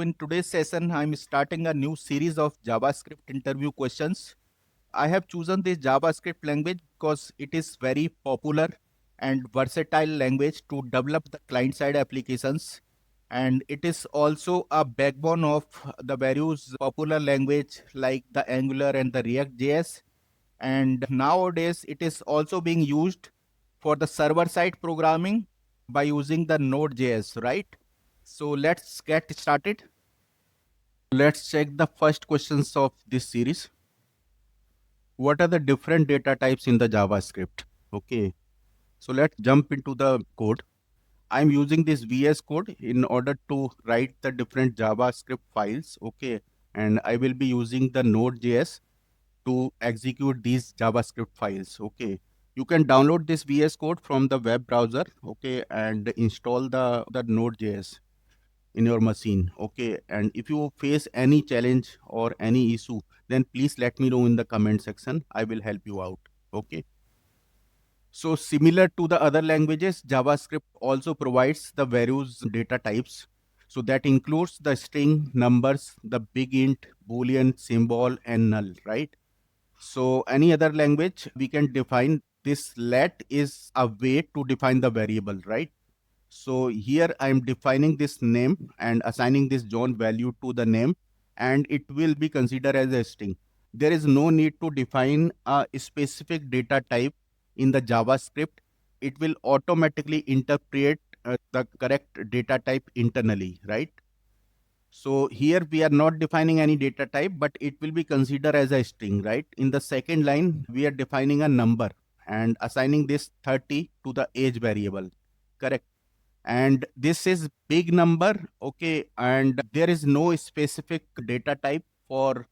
In today's session, I'm starting a new series of JavaScript interview questions. I have chosen this JavaScript language because it is very popular and versatile language to develop the client-side applications. And it is also a backbone of the various popular language like the Angular and the React.js. And nowadays, it is also being used for the server-side programming by using the Node.js, right? So let's get started. Let's check the first questions of this series. What are the different data types in the JavaScript? Okay, so let's jump into the code. I'm using this VS Code in order to write the different JavaScript files. Okay, and I will be using the Node.js to execute these JavaScript files. Okay, you can download this VS Code from the web browser. Okay, and install the Node.js in your machine. Okay, and if you face any challenge or any issue, then please let me know in the comment section. I will help you out. Okay, so similar to the other languages, JavaScript also provides the various data types. So that includes the string, numbers, the big int, boolean, symbol, and null, right? So any other language we can define this. Let is a way to define the variable, right? So here I am defining this name and assigning this John value to the name, and it will be considered as a string. There is no need to define a specific data type in the JavaScript. It will automatically interpret the correct data type internally, right? So here we are not defining any data type, but it will be considered as a string, right? In the second line, we are defining a number and assigning this 30 to the age variable, correct? And this is big number. Okay, and there is no specific data type for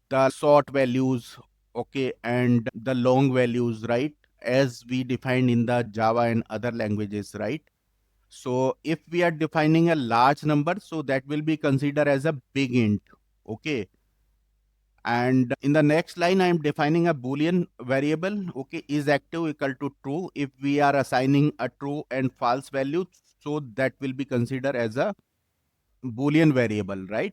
the short values, okay, and the long values, right, as we defined in the Java and other languages, right? So if we are defining a large number, so that will be considered as a big int. Okay, and in the next line, I am defining a Boolean variable. Okay, is active equal to true. If we are assigning a true and false value, so that will be considered as a Boolean variable, right?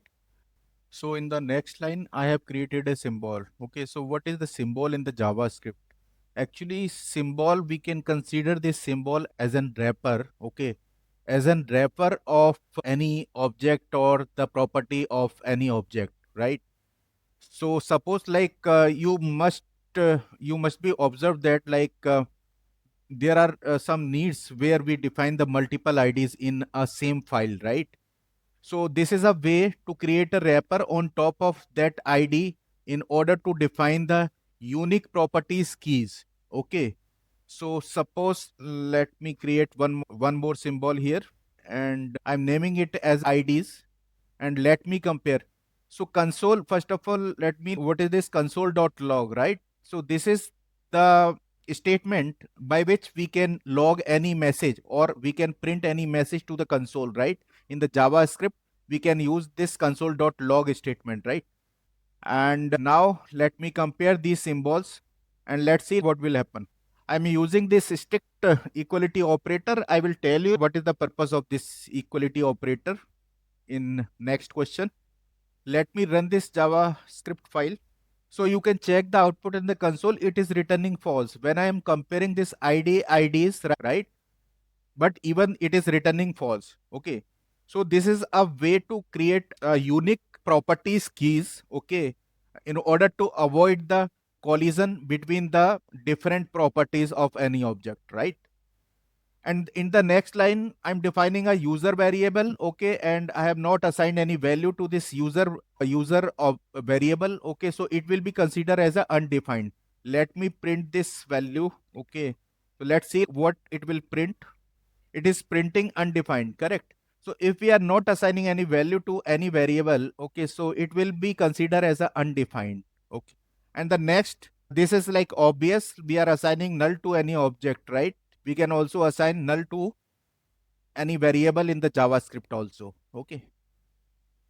So in the next line, I have created a symbol. Okay, so what is the symbol in the JavaScript? Actually, symbol, we can consider this symbol as an wrapper. Okay, as an wrapper of any object or the property of any object, right? So suppose like you must be observed that there are some needs where we define the multiple IDs in a same file, right? So this is a way to create a wrapper on top of that ID in order to define the unique properties keys. Okay. So suppose let me create one more symbol here, and I'm naming it as IDs, and let me compare. So console, first of all, let me, what is this console.log, right? So this is the statement by which we can log any message or we can print any message to the console, right? In the JavaScript, we can use this console.log statement, right? And now let me compare these symbols and let's see what will happen. I'm using this strict equality operator. I will tell you what is the purpose of this equality operator in next question. Let me run this JavaScript file. So you can check the output in the console. It is returning false. When I am comparing this IDs, right? But even it is returning false. Okay. So this is a way to create unique properties keys. Okay. In order to avoid the collision between the different properties of any object, right? And in the next line, I'm defining a user variable. Okay, and I have not assigned any value to this user of variable. Okay, so it will be considered as a undefined. Let me print this value. Okay, so let's see what it will print. It is printing undefined, correct? So if we are not assigning any value to any variable, okay, so it will be considered as a undefined. Okay, and the next, this is like obvious, we are assigning null to any object, right? We can also assign null to any variable in the JavaScript also. Okay,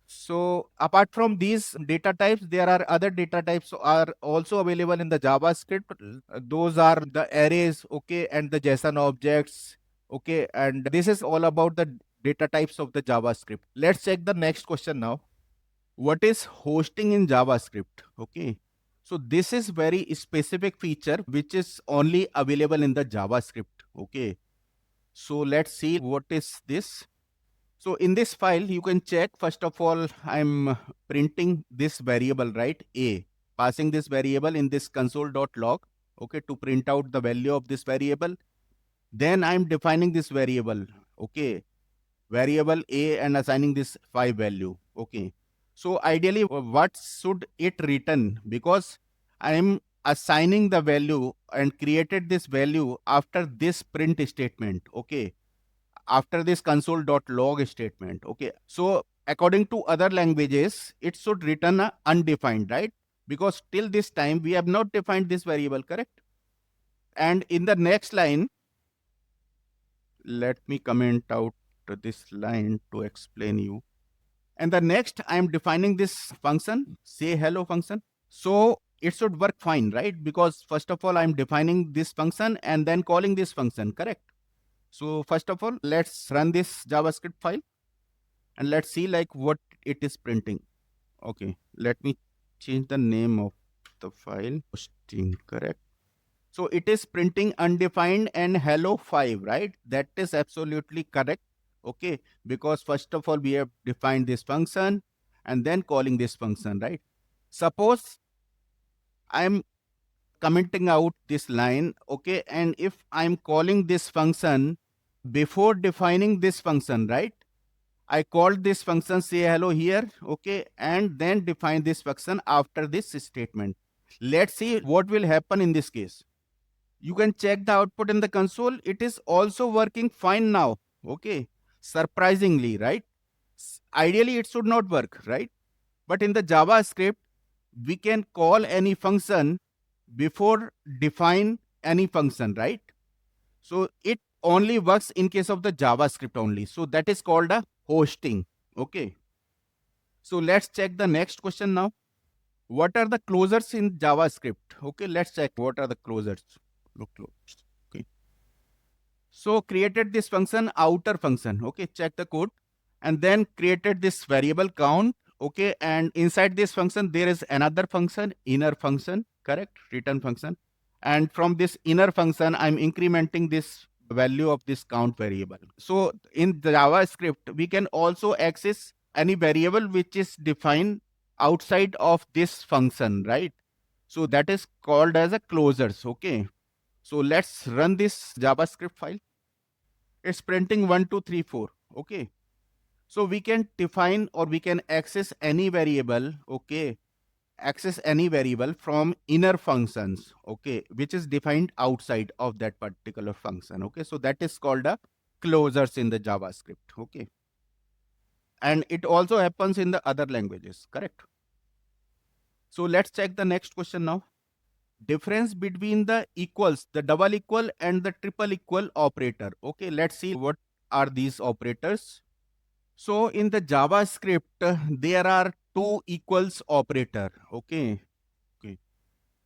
so apart from these data types, there are other data types are also available in the JavaScript. Those are the arrays, okay, and the JSON objects. Okay, and this is all about the data types of the JavaScript. Let's check the next question now. What is hosting in JavaScript? Okay. So this is very specific feature which is only available in the JavaScript. Okay. So let's see what is this. So in this file, you can check, first of all, I'm printing this variable, right? A, passing this variable in this console.log, okay, to print out the value of this variable. Then I'm defining this variable, okay, variable A, and assigning this 5 value, okay. So ideally, what should it return? Because I'm assigning the value and created this value after this print statement, okay, after this console.log statement. Okay. So according to other languages, it should return a undefined, right? Because till this time we have not defined this variable, correct? And in the next line, let me comment out this line to explain you. And the next, I am defining this function, say hello function. So it should work fine, right? Because first of all, I'm defining this function and then calling this function, correct? So first of all, let's run this JavaScript file and let's see like what it is printing. Okay, let me change the name of the file. Hosting, correct? So it is printing undefined and hello 5, right? That is absolutely correct. Okay, because first of all, we have defined this function and then calling this function, right? Suppose I'm commenting out this line, okay, and if I'm calling this function before defining this function, right? I called this function say hello here, okay, and then define this function after this statement. Let's see what will happen in this case. You can check the output in the console. It is also working fine now, okay, surprisingly, right? Ideally, it should not work, right? But in the JavaScript, we can call any function before define any function, right? So it only works in case of the JavaScript only. So that is called a hosting. Okay. So let's check the next question now. What are the closures in JavaScript? Okay, let's check what are the closures. Look close. Okay. So created this function, outer function. Okay, check the code. And then created this variable count. Okay, and inside this function, there is another function, inner function, correct? Return function. And from this inner function, I'm incrementing this value of this count variable. So in the JavaScript, we can also access any variable which is defined outside of this function, right? So that is called as a closures. Okay. So let's run this JavaScript file. It's printing 1, 2, 3, 4. Okay. So we can define or we can access any variable. Okay, access any variable from inner functions, okay, which is defined outside of that particular function. Okay, so that is called a closures in the JavaScript. Okay, and it also happens in the other languages, correct? So let's check the next question now. Difference between the equals, the double equal and the triple equal operator. Okay, let's see what are these operators. So in the JavaScript, there are two equals operator. Okay. Okay.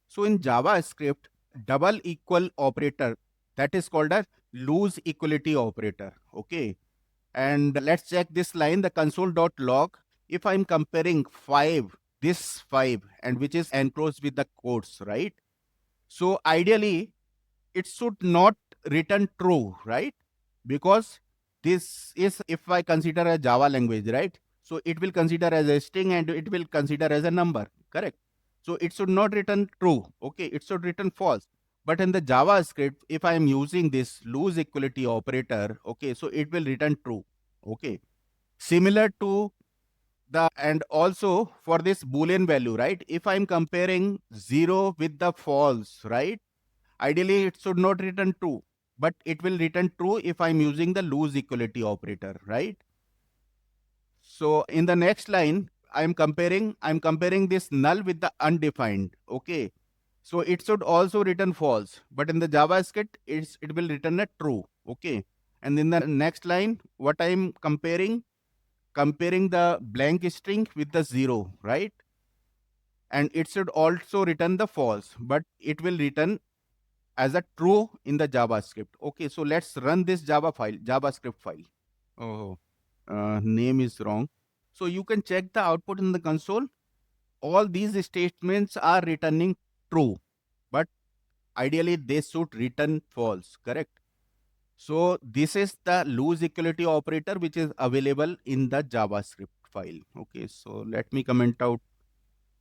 So in JavaScript, double equal operator, that is called a lose equality operator. Okay. And let's check this line, the console.log. If I'm comparing 5, this 5, and which is enclosed with the quotes, right? So ideally, it should not return true, right? Because this is, if I consider a Java language, right? So it will consider as a string and it will consider as a number, correct? So it should not return true, okay? It should return false. But in the JavaScript, if I am using this lose equality operator, okay, so it will return true, okay? Similar to the, and also for this Boolean value, right? If I'm comparing 0 with the false, right? Ideally, it should not return true, but it will return true if I'm using the lose equality operator, right? So in the next line, I'm comparing this null with the undefined. Okay. So it should also return false, but in the JavaScript, it will return a true. Okay. And in the next line, what I'm comparing the blank string with the 0, right? And it should also return the false, but it will return as a true in the JavaScript. Okay, so let's run this JavaScript file. Oh. name is wrong. So you can check the output in the console. All these statements are returning true, but ideally they should return false, correct? So this is the loose equality operator which is available in the JavaScript file. Okay, so let me comment out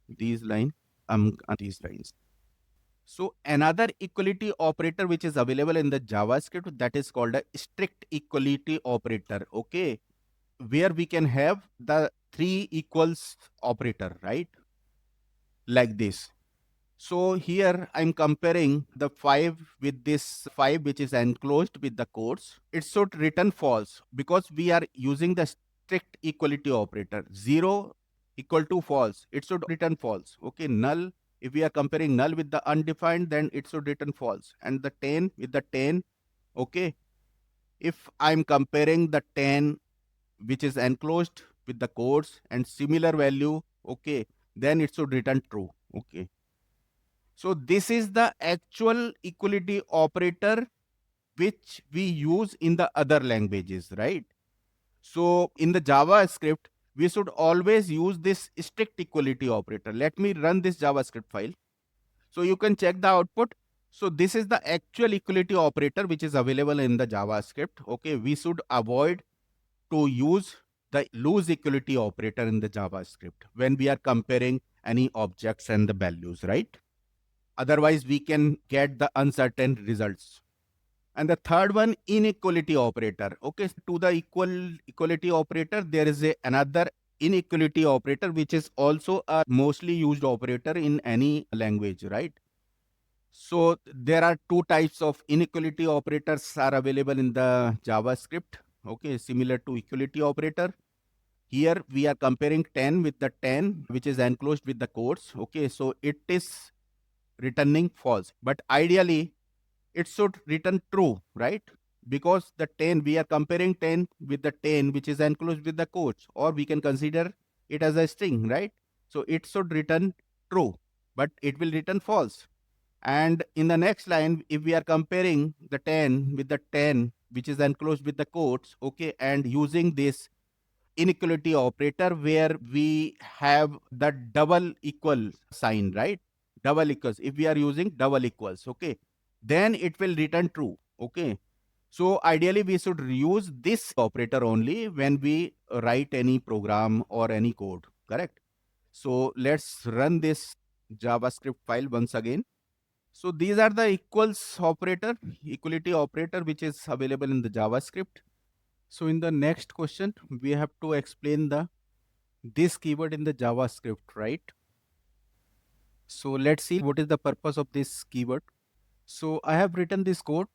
these these lines. So another equality operator which is available in the JavaScript, that is called a strict equality operator. Okay, where we can have the three equals operator, right? Like this. So here I'm comparing the 5 with this 5 which is enclosed with the quotes. It should return false because we are using the strict equality operator. 0 equal to false. It should return false. Okay, null. If we are comparing null with the undefined, then it should return false. And the 10 with the 10. Okay. If I'm comparing the 10 which is enclosed with the quotes and similar value, okay, then it should return true. Okay. So this is the actual equality operator which we use in the other languages, right? So in the JavaScript, we should always use this strict equality operator. Let me run this JavaScript file. So you can check the output. So this is the actual equality operator which is available in the JavaScript. Okay, we should avoid to use the loose equality operator in the JavaScript when we are comparing any objects and the values, right? Otherwise, we can get the uncertain results. And the third one, inequality operator. Okay, to the equality operator, there is another inequality operator, which is also a mostly used operator in any language, right? So there are two types of inequality operators are available in the JavaScript. Okay, similar to equality operator. Here we are comparing 10 with the 10, which is enclosed with the quotes. Okay, so it is returning false, but ideally it should return true, right? Because the 10, we are comparing 10 with the 10 which is enclosed with the quotes, or we can consider it as a string, right? So it should return true, but it will return false. And in the next line, if we are comparing the 10 with the 10 which is enclosed with the quotes, okay, and using this inequality operator where we have the double equal sign, right? Double equals. If we are using double equals, okay, then it will return true. Okay. So ideally we should use this operator only when we write any program or any code, correct? So let's run this JavaScript file once again. So these are the equals operator, equality operator, which is available in the JavaScript. So in the next question, we have to explain the this keyword in the JavaScript, right? So let's see what is the purpose of this keyword. So I have written this code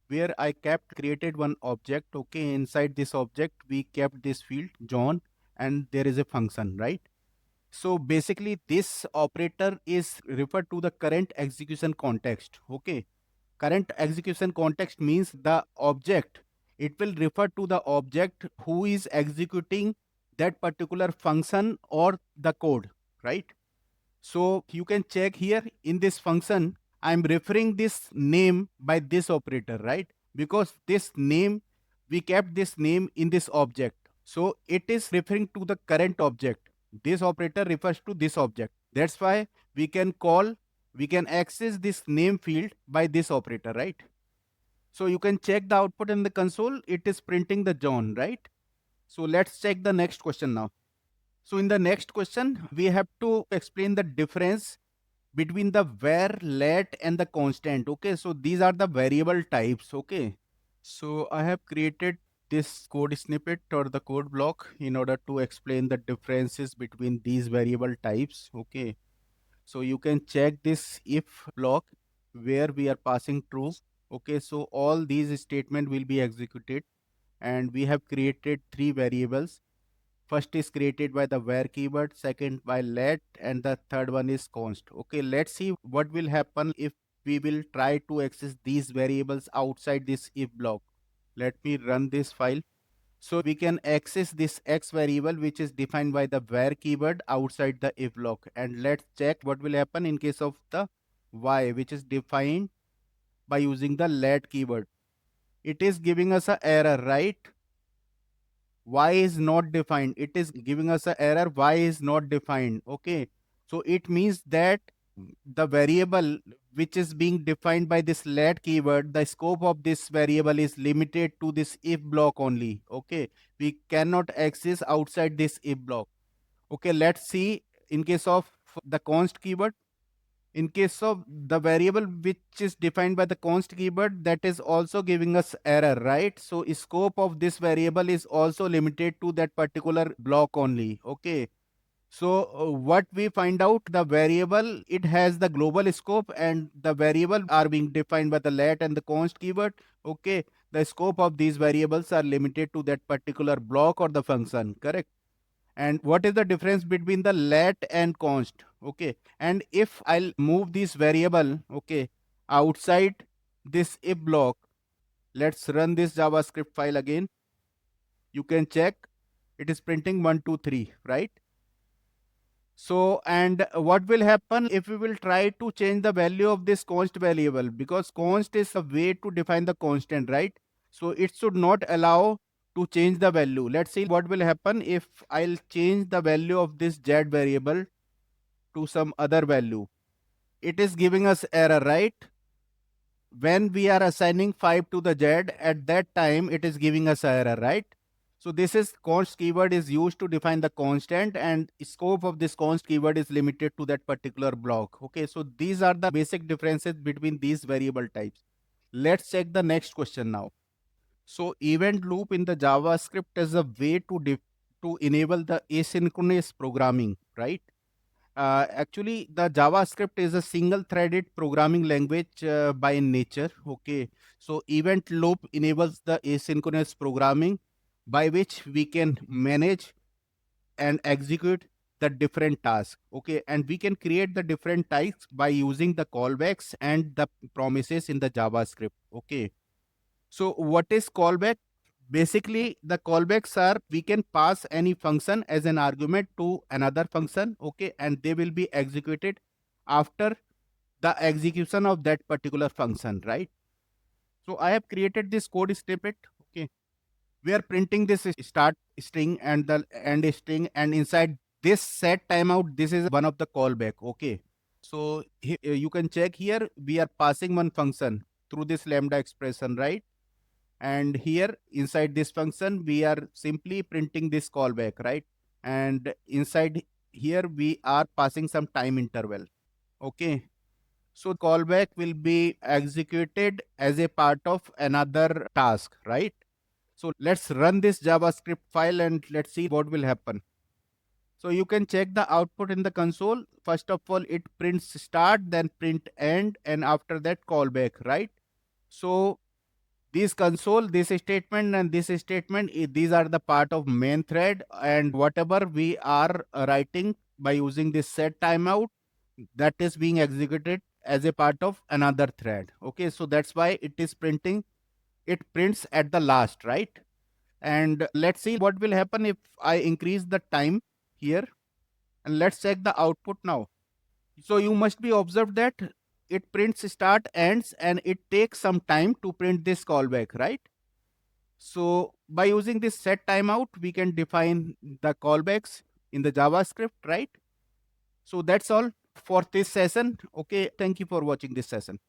where I kept created one object. Okay, inside this object, we kept this field John, and there is a function, right? So basically, this operator is referred to the current execution context. Okay, current execution context means the object, it will refer to the object who is executing that particular function or the code, right? So you can check here in this function, I'm referring this name by this operator, right? Because this name, we kept this name in this object, so it is referring to the current object. This operator refers to this object. That's why we can call, we can access this name field by this operator, right? So you can check the output in the console. It is printing the John, right? So let's check the next question now. So in the next question, we have to explain the difference between the var, let, and the constant. Okay, so these are the variable types. Okay, so I have created this code snippet or the code block in order to explain the differences between these variable types. Okay, so you can check this if block where we are passing true. Okay, so all these statement will be executed, and we have created three variables. First is created by the var keyword, second by let, and the third one is const. Okay, let's see what will happen if we will try to access these variables outside this if block. Let me run this file. So we can access this x variable which is defined by the var keyword outside the if block. And let's check what will happen in case of the y which is defined by using the let keyword. It is giving us a error, right? why is not defined. It is giving us an error, why is not defined. Okay, so it means that the variable which is being defined by this let keyword, the scope of this variable is limited to this if block only. Okay, we cannot access outside this if block. Okay, let's see in case of the const keyword. In case of the variable which is defined by the const keyword, that is also giving us error, right? So scope of this variable is also limited to that particular block only. Okay, so what we find out, the variable, it has the global scope, and the variable are being defined by the let and the const keyword. Okay, the scope of these variables are limited to that particular block or the function, correct? And what is the difference between the let and const? Okay, and if I'll move this variable, okay, outside this if block, let's run this JavaScript file again. You can check, it is printing 123, right? So, and what will happen if we will try to change the value of this const variable, because const is a way to define the constant, right? So it should not allow to change the value. Let's see what will happen if I'll change the value of this z variable to some other value. It is giving us error, right? When we are assigning 5 to the z, at that time it is giving us error, right? So this is const keyword is used to define the constant, and scope of this const keyword is limited to that particular block. Okay, so these are the basic differences between these variable types. Let's check the next question now. So event loop in the JavaScript is a way to enable the asynchronous programming, right? Actually, the JavaScript is a single threaded programming language by nature. Okay, so event loop enables the asynchronous programming by which we can manage and execute the different tasks. Okay, and we can create the different types by using the callbacks and the promises in the JavaScript. Okay, so what is callback? Basically, the callbacks are, we can pass any function as an argument to another function, okay, and they will be executed after the execution of that particular function, right? So I have created this code snippet. Okay, we are printing this start string and the end string, and inside this set timeout, this is one of the callback. Okay, so you can check here, we are passing one function through this lambda expression, right? And here inside this function we are simply printing this callback, right? And inside here we are passing some time interval. Okay, so callback will be executed as a part of another task, right? So let's run this JavaScript file and let's see what will happen. So you can check the output in the console. First of all, it prints start, then print end, and after that callback, right? So this console, this statement and this statement, these are the part of main thread, and whatever we are writing by using this set timeout, that is being executed as a part of another thread. Okay, so that's why it is printing, it prints at the last, right? And let's see what will happen if I increase the time here, and let's check the output now. So you must be observed that it prints start ends and it takes some time to print this callback, right? So by using this set timeout, we can define the callbacks in the JavaScript, right? So that's all for this session. Okay, thank you for watching this session.